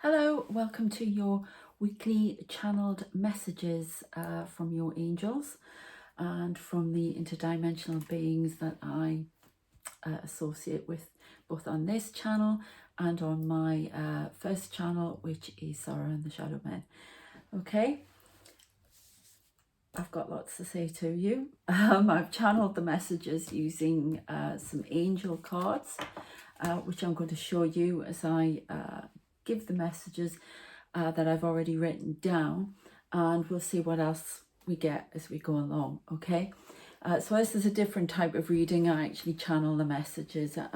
Hello, welcome to your weekly channeled messages from your angels and from the interdimensional beings that I associate with, both on this channel and on my first channel, which is Sarah and the Shadow Men. Okay, I've got lots to say to you. I've channeled the messages using some angel cards, which I'm going to show you as I give the messages that I've already written down, and we'll see what else we get as we go along. Okay, so this is a different type of reading. I actually channel the messages as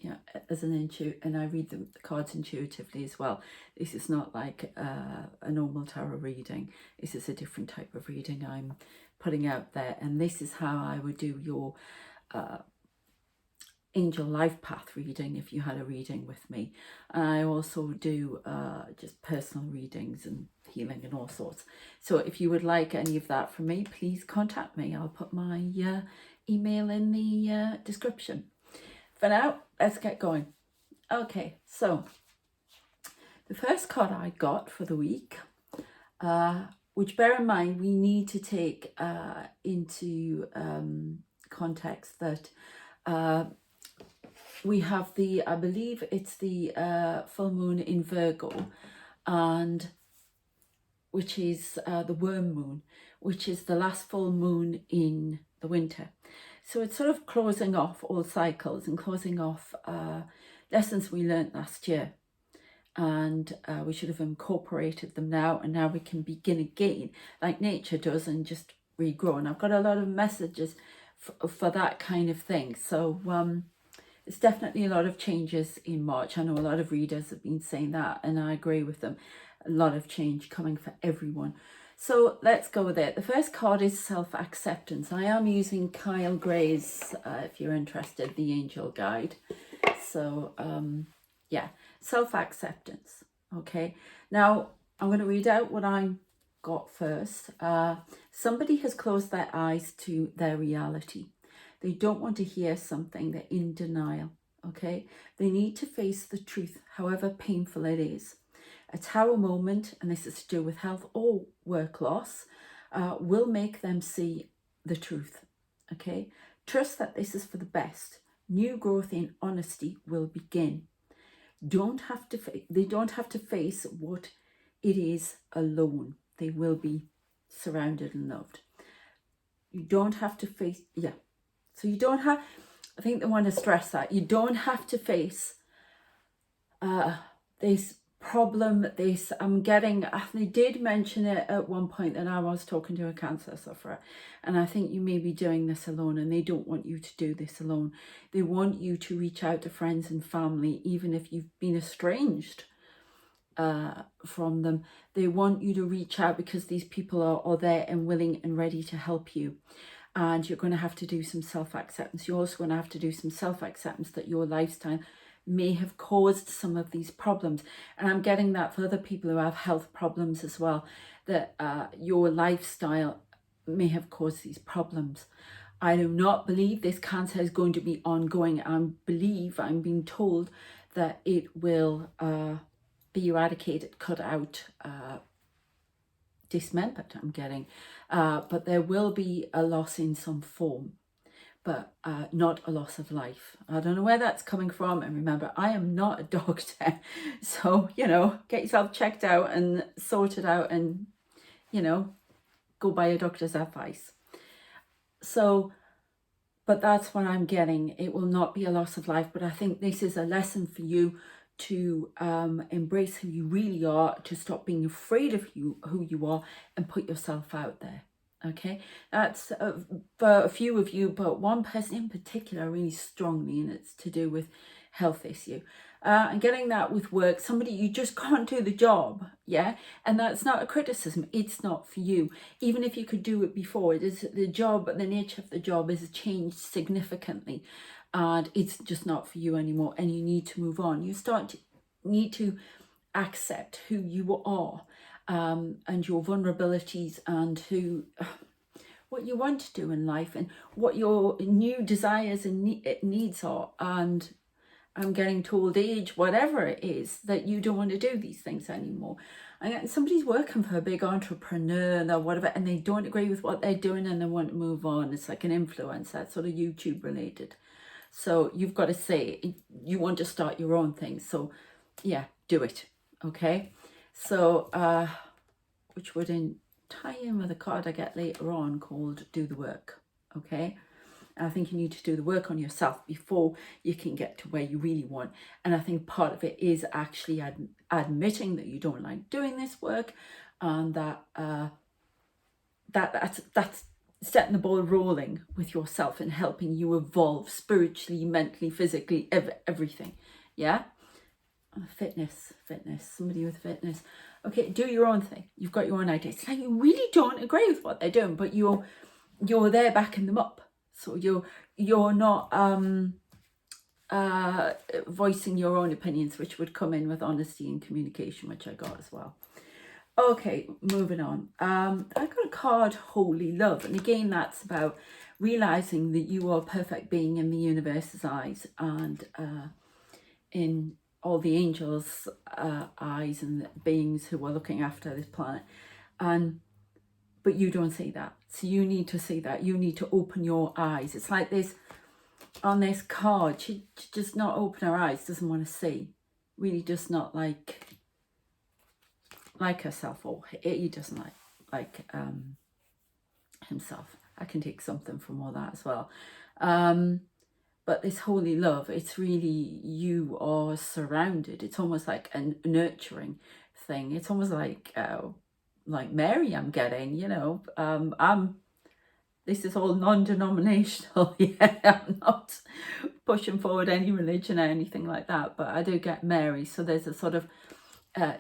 and I read the cards intuitively as well. This is not like a normal tarot reading. This is a different type of reading I'm putting out there, and this is how I would do your angel life path reading if you had a reading with me. And I also do just personal readings and healing and all sorts. So if you would like any of that from me, please contact me. I'll put my email in the description. For now, let's get going. Okay, so the first card I got for the week, which bear in mind we need to take into context that we have I believe it's the full moon in Virgo, and which is the worm moon, which is the last full moon in the winter. So it's sort of closing off all cycles and closing off lessons we learnt last year. And we should have incorporated them now, and now we can begin again like nature does and just regrow. And I've got a lot of messages for that kind of thing. So it's definitely a lot of changes in March. I know a lot of readers have been saying that, and I agree with them. A lot of change coming for everyone. So let's go with it. The first card is self-acceptance. I am using Kyle Gray's, if you're interested, the Angel Guide. So yeah, self-acceptance. Okay, now I'm going to read out what I got first. Somebody has closed their eyes to their reality. They don't want to hear something. They're in denial. Okay, they need to face the truth, however painful it is. A tower moment, and this is to do with health or work loss, will make them see the truth. Okay, trust that this is for the best. New growth in honesty will begin. They don't have to face what it is alone. They will be surrounded and loved. You don't have to face, so you don't have, I think they want to stress that you don't have to face this problem. They did mention it at one point that I was talking to a cancer sufferer, and I think you may be doing this alone, and they don't want you to do this alone. They want you to reach out to friends and family, even if you've been estranged from them. They want you to reach out because these people are there and willing and ready to help you. And you're going to have to do some self-acceptance. You're also going to have to do some self-acceptance that your lifestyle may have caused some of these problems. And I'm getting that for other people who have health problems as well, that your lifestyle may have caused these problems. I do not believe this cancer is going to be ongoing. I'm being told that it will be eradicated, cut out, dismembered, I'm getting, but there will be a loss in some form, but not a loss of life. I don't know where that's coming from, and remember, I am not a doctor, so get yourself checked out and sorted out, and go by your doctor's advice. So, but that's what I'm getting. It will not be a loss of life, but I think this is a lesson for you to embrace who you really are, to stop being afraid of who you are, and put yourself out there. Okay, that's for a few of you, but one person in particular really strongly, and it's to do with health issue. And getting that with work, somebody, you just can't do the job, yeah? And that's not a criticism, it's not for you. Even if you could do it before, it is the job, the nature of the job has changed significantly, and it's just not for you anymore, and you need to move on. You need to accept who you are, and your vulnerabilities, and what you want to do in life, and what your new desires and needs are, and I'm getting to old age, whatever it is, that you don't want to do these things anymore. And somebody's working for a big entrepreneur or whatever, and they don't agree with what they're doing and they want to move on. It's like an influencer, sort of YouTube related. So you've got to say you want to start your own thing. So yeah, do it. Okay. So which would tie in with a card I get later on called Do the Work. Okay. I think you need to do the work on yourself before you can get to where you really want. And I think part of it is actually admitting that you don't like doing this work, and that's setting the ball rolling with yourself and helping you evolve spiritually, mentally, physically, everything. Yeah. Fitness, somebody with fitness. Okay, do your own thing. You've got your own ideas. It's like you really don't agree with what they're doing, but you're there backing them up. So you're not voicing your own opinions, which would come in with honesty and communication, which I got as well. Okay, moving on. I got a card, Holy Love, and again that's about realizing that you are a perfect being in the universe's eyes and in all the angels' eyes and the beings who are looking after this planet. But you don't see that. So you need to see that. You need to open your eyes. It's like this, on this card, she just not open her eyes, doesn't want to see. Really does not like herself, or he doesn't like himself. I can take something from all that as well. But this holy love, it's really, you are surrounded. It's almost like a nurturing thing. It's almost like Mary I'm getting, this is all non-denominational. Yeah, I'm not pushing forward any religion or anything like that, but I do get Mary. So there's a sort of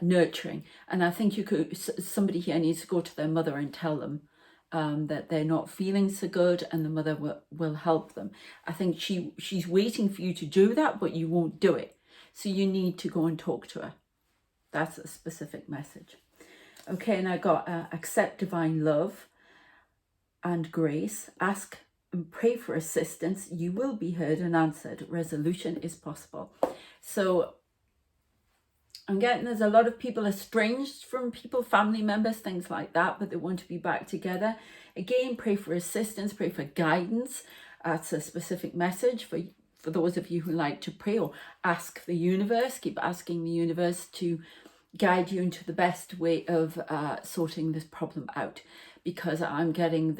nurturing. And I think somebody here needs to go to their mother and tell them that they're not feeling so good, and the mother will help them. I think she's waiting for you to do that, but you won't do it. So you need to go and talk to her. That's a specific message. Okay, and I got accept divine love and grace. Ask and pray for assistance. You will be heard and answered. Resolution is possible. So I'm getting there's a lot of people estranged from people, family members, things like that, but they want to be back together. Again, pray for assistance, pray for guidance. That's a specific message for those of you who like to pray, or ask the universe, keep asking the universe to guide you into the best way of sorting this problem out. Because I'm getting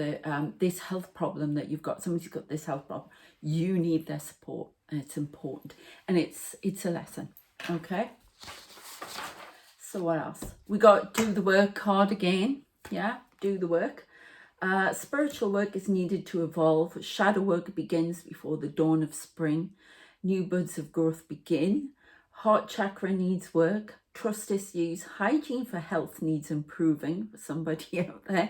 this health problem that you've got, somebody's got this health problem, you need their support, and it's important, and it's a lesson. Okay. So what else? We got do the work card again. Yeah, do the work. Spiritual work is needed to evolve. Shadow work begins before the dawn of spring. New buds of growth begin. Heart chakra needs work. Trust issues. Hygiene for health needs improving for somebody out there.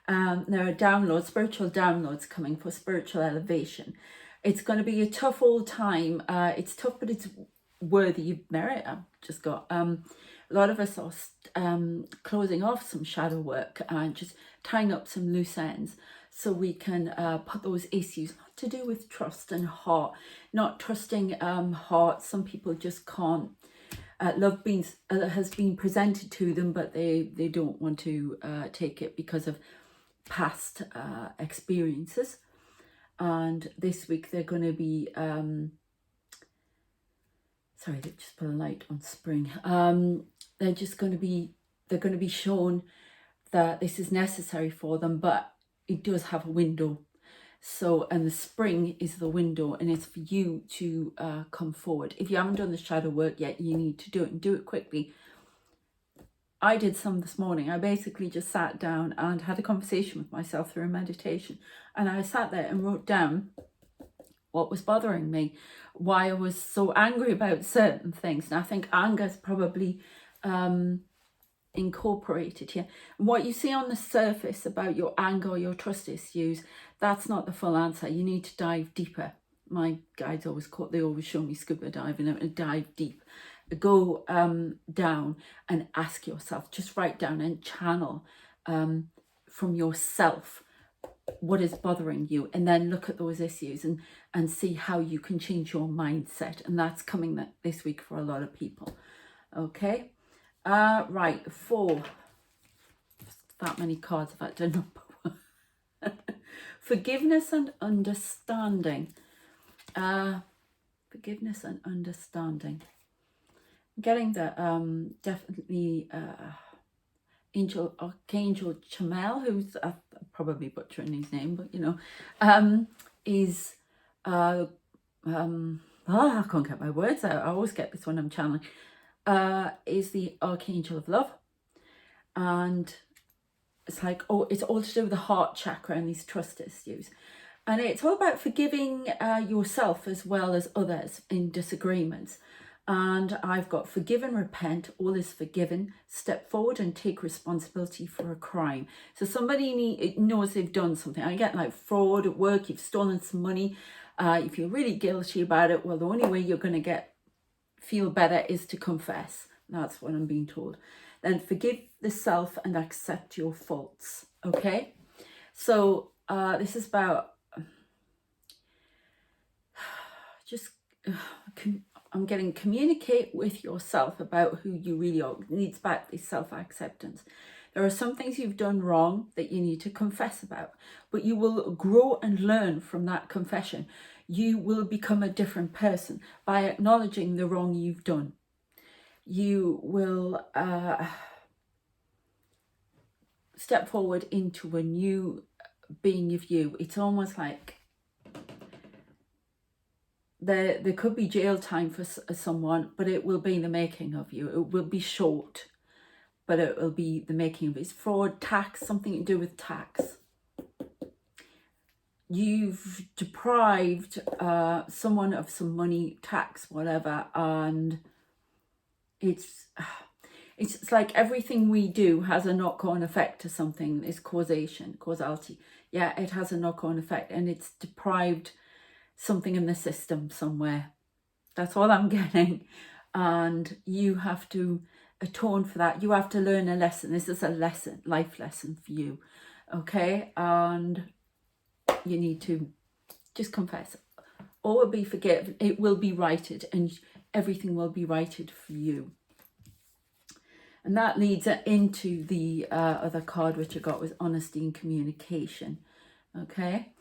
There are spiritual downloads coming for spiritual elevation. It's going to be a tough old time. It's tough, but it's worthy of merit. I've just got a lot of us are closing off some shadow work and just tying up some loose ends, so we can put those issues, not to do with trust and heart, not trusting heart. Some people just can't. Love has been presented to them, but they don't want to take it because of past experiences. And this week they're going to be sorry, they just put a light on spring. They're going to be shown that this is necessary for them, but it does have a window. So, and the spring is the window, and it's for you to come forward. If you haven't done the shadow work yet, you need to do it, and do it quickly. I did some this morning. I basically just sat down and had a conversation with myself through a meditation, and I sat there and wrote down what was bothering me, why I was so angry about certain things. And I think anger is probably incorporated here. And what you see on the surface about your anger or your trust issues, that's not the full answer. You need to dive deeper. My guides always show me scuba diving, and dive deep. Go down and ask yourself, just write down and channel from yourself what is bothering you, and then look at those issues and see how you can change your mindset. And that's coming this week for a lot of people. Okay. Right, 4. That many cards have had to number 1. Forgiveness and understanding. Forgiveness and understanding. I'm getting the definitely Archangel Chamuel, who's probably butchering his name, but you know, is I can't get my words out. I always get this when I'm channeling. Is the Archangel of Love, and it's like, oh, it's all to do with the heart chakra and these trust issues, and it's all about forgiving yourself as well as others in disagreements. And I've got forgive and repent, all is forgiven, step forward and take responsibility for a crime. So somebody knows they've done something. I get like fraud at work, you've stolen some money, you feel really guilty about it. Well, the only way you're going to feel better is to confess. That's what I'm being told. Then forgive the self and accept your faults. Okay, so this is about just I'm getting communicate with yourself about who you really are. It needs back this self-acceptance. There are some things you've done wrong that you need to confess about, but you will grow and learn from that confession. You will become a different person by acknowledging the wrong you've done. You will step forward into a new being of you. It's almost like there could be jail time for someone, but it will be the making of you. It will be short, but it will be the making of it. It's fraud, tax, something to do with tax. You've deprived someone of some money, tax, whatever, and it's like everything we do has a knock-on effect to something. It's causality. Yeah, it has a knock-on effect, and it's deprived something in the system somewhere. That's all I'm getting. And you have to atone for that. You have to learn a lesson. This is a lesson, life lesson for you. Okay, and you need to just confess. All will be forgiven. It will be righted, and everything will be righted for you. And that leads into the other card which I got, was honesty and communication. Okay,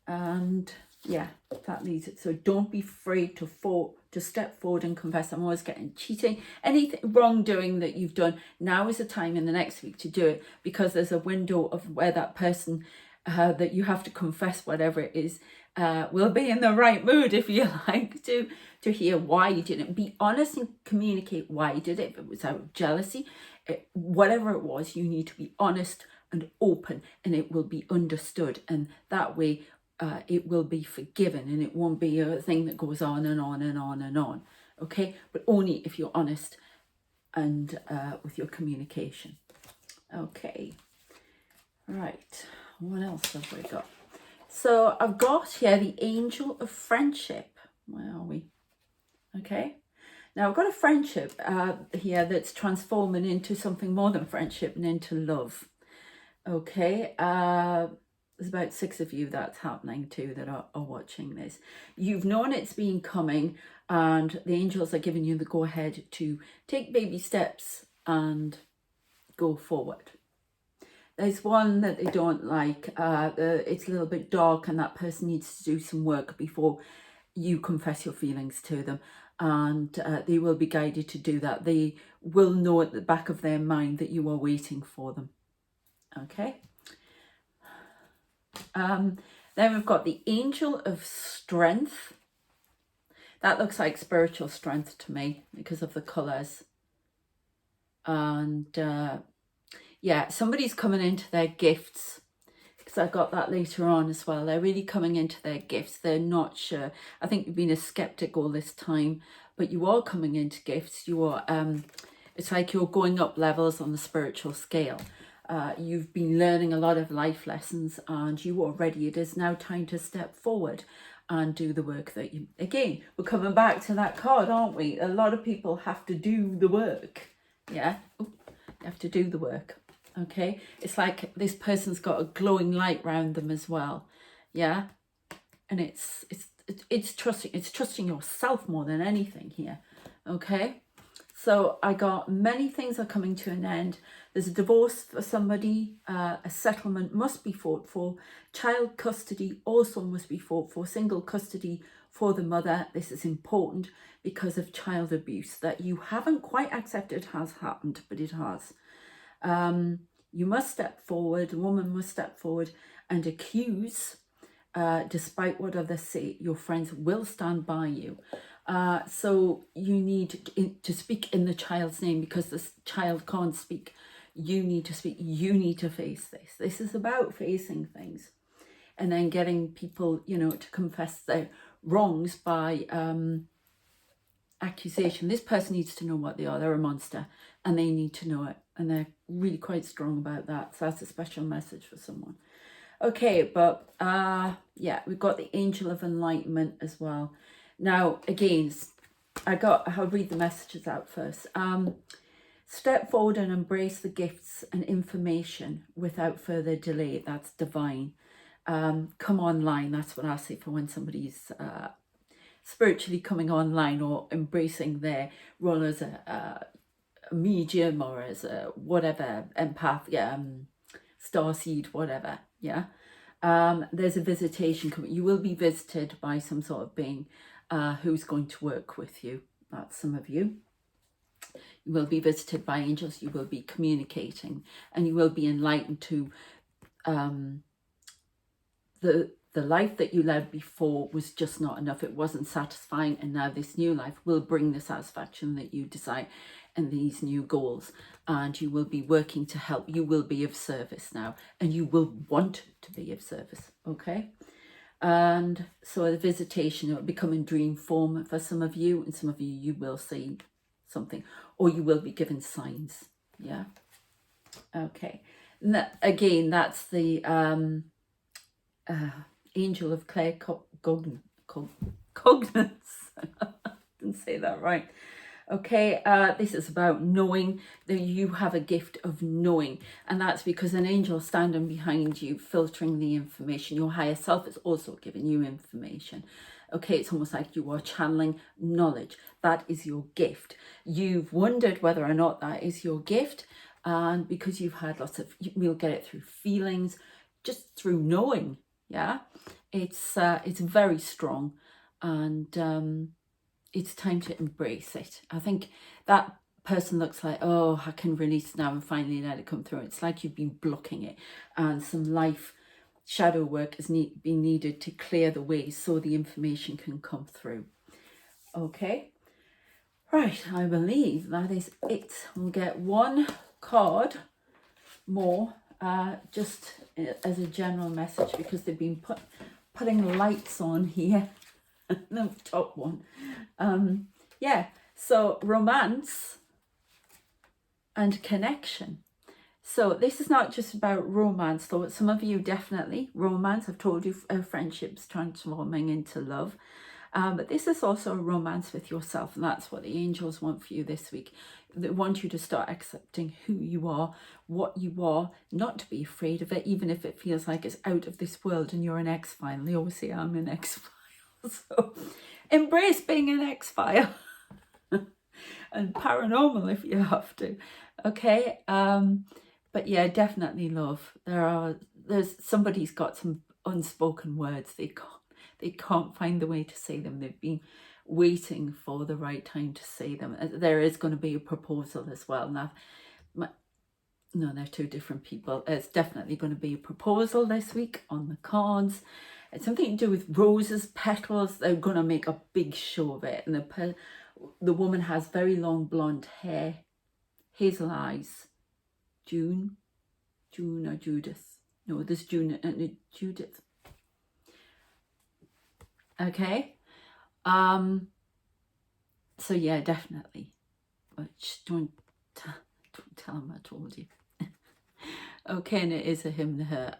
and yeah, that leads it. So don't be afraid to step forward and confess. I'm always getting cheating, anything wrongdoing that you've done. Now is the time in the next week to do it, because there's a window of where that person that you have to confess whatever it is will be in the right mood, if you like, to hear why you did it. Be honest and communicate why you did it. If it was out of jealousy, whatever it was, you need to be honest and open, and it will be understood, and that way it will be forgiven, and it won't be a thing that goes on and on and on and on. Okay, but only if you're honest and with your communication. Okay, right, what else have we got? So I've got here the Angel of Friendship. Where are we? Okay, now I've got a friendship here that's transforming into something more than friendship and into love. Okay, there's about 6 of you that's happening to that are watching this. You've known it's been coming, and the angels are giving you the go ahead to take baby steps and go forward. There's one that they don't like. It's a little bit dark, and that person needs to do some work before you confess your feelings to them, and they will be guided to do that. They will know at the back of their mind that you are waiting for them. Okay. Then we've got the Angel of Strength. That looks like spiritual strength to me because of the colours. And yeah, somebody's coming into their gifts, because I got that later on as well. They're really coming into their gifts. They're not sure. I think you've been a skeptic all this time, but you are coming into gifts. You are, it's like you're going up levels on the spiritual scale. You've been learning a lot of life lessons, and you are ready. It is now time to step forward and do the work that you, again, we're coming back to that card, aren't we? A lot of people have to do the work. Yeah, you have to do the work. Okay, it's like this person's got a glowing light around them as well. Yeah, and it's trusting yourself more than anything here. Okay, so I got many things are coming to an end. There's a divorce for somebody, a settlement must be fought for, child custody also must be fought for, single custody for the mother. This is important because of child abuse that you haven't quite accepted has happened, but it has. You must step forward, a woman must step forward and accuse, despite what others say. Your friends will stand by you. So you need to speak in the child's name, because this child can't speak. You need to speak. You need to face this. This is about facing things and then getting people, you know, to confess their wrongs by accusation. This person needs to know what they are. They're a monster and they need to know it. And they're really quite strong about that. So that's a special message for someone. Okay, but yeah, we've got the Angel of Enlightenment as well. Now, again, I'll read the messages out first. Step forward and embrace the gifts and information without further delay. That's divine. Come online. That's what I say for when somebody's spiritually coming online or embracing their role as a medium or as a whatever, empath, yeah, starseed, whatever, yeah. There's a visitation coming. You will be visited by some sort of being who's going to work with you. That's some of you. You will be visited by angels. You will be communicating and you will be enlightened to the life that you led before was just not enough. It wasn't satisfying, and now this new life will bring the satisfaction that you desire and these new goals, and you will be working to help. You will be of service now, and you will want to be of service. Okay, and so the visitation will become in dream form for some of you, and some of you, you will see something, or you will be given signs. Yeah. Okay. Again, that's the Angel of Claircognizance. Didn't say that right. Okay, this is about knowing that you have a gift of knowing, and that's because an angel standing behind you filtering the information. Your higher self is also giving you information. Okay, it's almost like you are channeling knowledge. That is your gift. You've wondered whether or not that is your gift, and because you've had lots of, you'll get it through feelings, just through knowing. Yeah, it's very strong, and it's time to embrace it. I think that person looks like, oh, I can release now and finally let it come through. It's like you've been blocking it, and some life shadow work has been needed to clear the way so the information can come through. Okay, right, I believe that is it. We'll get one card more, just as a general message, because they've been putting lights on here. The top one. Yeah, so romance and connection. So this is not just about romance, though. Some of you definitely romance. I've told you friendships transforming into love. But this is also a romance with yourself, and that's what the angels want for you this week. They want you to start accepting who you are, what you are, not to be afraid of it, even if it feels like it's out of this world and you're an X-File. They always say, I'm an X-File. So embrace being an X-File and paranormal if you have to. Okay, but yeah, definitely love. There's somebody's got some unspoken words. They can't find the way to say them. They've been waiting for the right time to say them. There is going to be a proposal as well. Now, no, they're two different people. It's definitely going to be a proposal this week on the cards. It's something to do with roses, petals. They're going to make a big show of it. And the woman has very long blonde hair, hazel eyes. June or Judith? No, there's June and Judith. Okay. So yeah, definitely. But don't tell him I told you. Okay, and it is a him and her.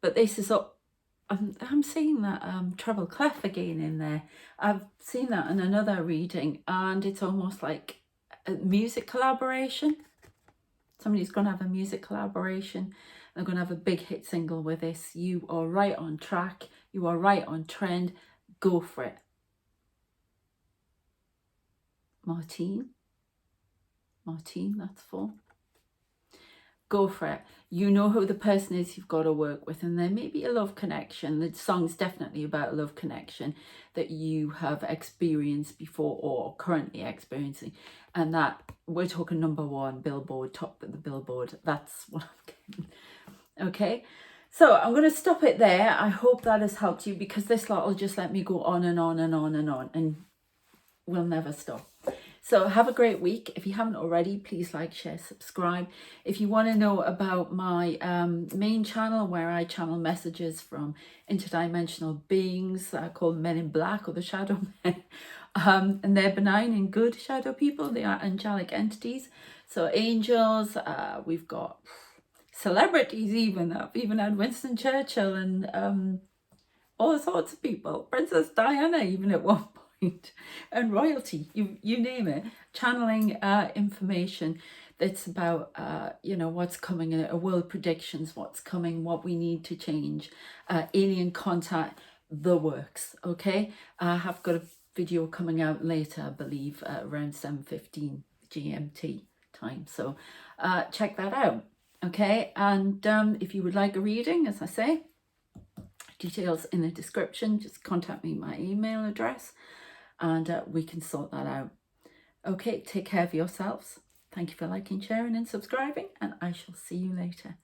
But this is up. I'm seeing that treble clef again in there. I've seen that in another reading, and it's almost like a music collaboration. Somebody's going to have a music collaboration. They're going to have a big hit single with this. You are right on track. You are right on trend. Go for it. Martine, that's for. Go for it. You know who the person is you've got to work with, and there may be a love connection. The song's definitely about a love connection that you have experienced before or currently experiencing, and that we're talking #1 Billboard, top of the Billboard. That's what I'm getting. Okay, so I'm going to stop it there. I hope that has helped you, because this lot will just let me go on and on and on and on, and we'll never stop. So have a great week. If you haven't already, please like, share, subscribe. If you want to know about my main channel, where I channel messages from interdimensional beings called Men in Black, or the Shadow Men, and they're benign and good shadow people. They are angelic entities. So angels, we've got celebrities even. I've even had Winston Churchill and all sorts of people. Princess Diana even at one point, and royalty, you name it, channeling information that's about what's coming, world predictions, what's coming, what we need to change, alien contact, the works. Okay, I have got a video coming out later, I believe, around 7:15 GMT time, so check that out. Okay, and if you would like a reading, as I say, details in the description, just contact me, my email address, and we can sort that out. Okay, take care of yourselves. Thank you for liking, sharing and subscribing, and I shall see you later.